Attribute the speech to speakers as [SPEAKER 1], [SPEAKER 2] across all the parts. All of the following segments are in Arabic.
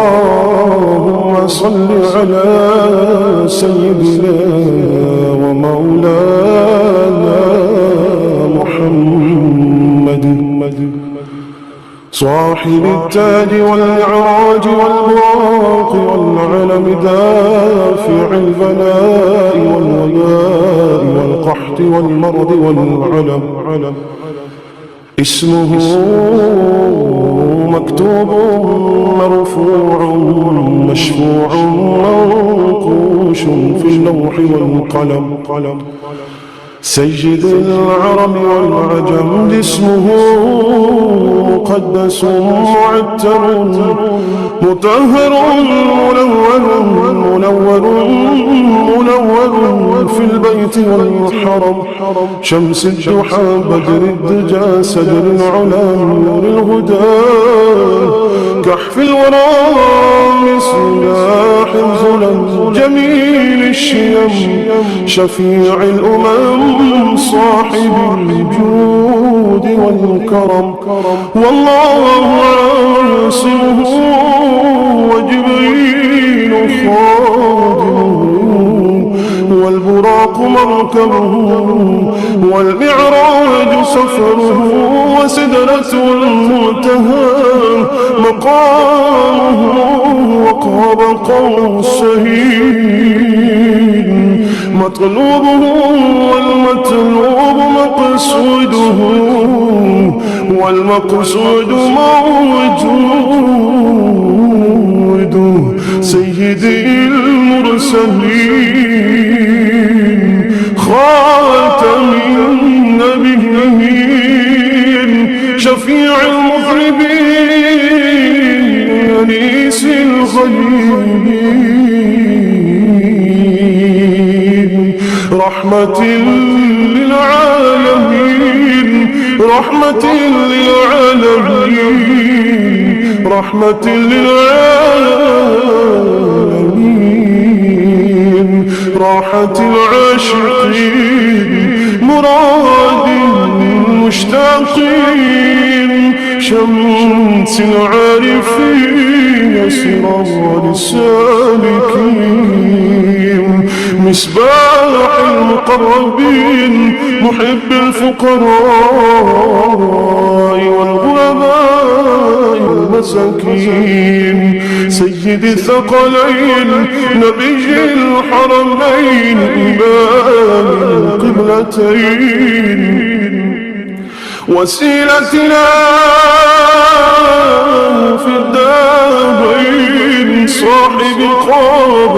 [SPEAKER 1] اللهم صل على سيدنا ومولانا محمد صاحب التاج والإعراج والبراق والعلم دافع البلاء والوباء والقحط والمرض والعلم اسمه مكتوب مرفوع مشفوع منقوش في اللوح والقلم سيد العرب والعجم اسمه مقدس معتر مطهر منور في البيت والحرم شمس الضحى بدر الدجى سدر العلا نور الهدى كحف الورى مصباح الظلم جميل الشيم شفيع الأمم صاحب الجود والكرم والله عاصمه وجبريل خادمه والبراق مركبه والمعراج سفره وسدرة المنتهى مقامه وقاب قوسين مطلوبه والمطلوب مقصوده والمقصود موجوده سيدي المرسلين خاتم النبيين شفيع المذنبين أنيس الغيبين رحمة للعالمين رحمة للعالمين رحمة للعالمين راحة العاشقين مراد المشتاقين شمس العارفين سراج السالكين مصباح المقربين محب الفقراء والغرباء المساكين سيد الثقلين نبي الحرمين إمام القبلتين وسيلتنا في الدارين صاحب قاب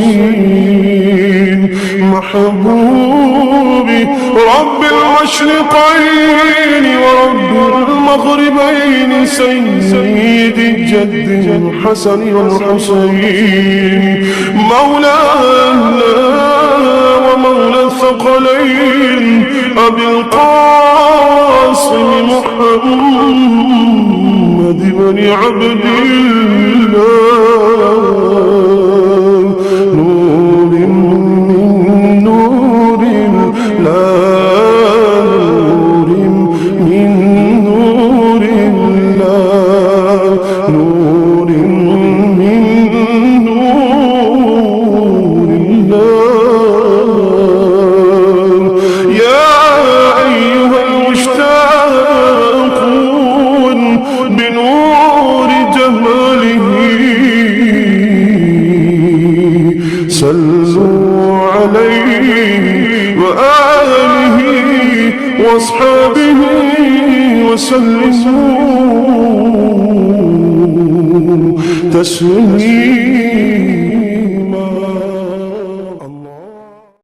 [SPEAKER 1] قوسين محبوبي رب المشرقين ورب المغربين سيد الجد الحسن والحسين مولانا ومولى الثقلين أبي القاسم محمد بن عبد الله نور من نور لا نور من نور الله نور من نور الله يا أيها المشتاقون بنور جماله صلوا عليه وآله وأصحابه وسلموا تسليما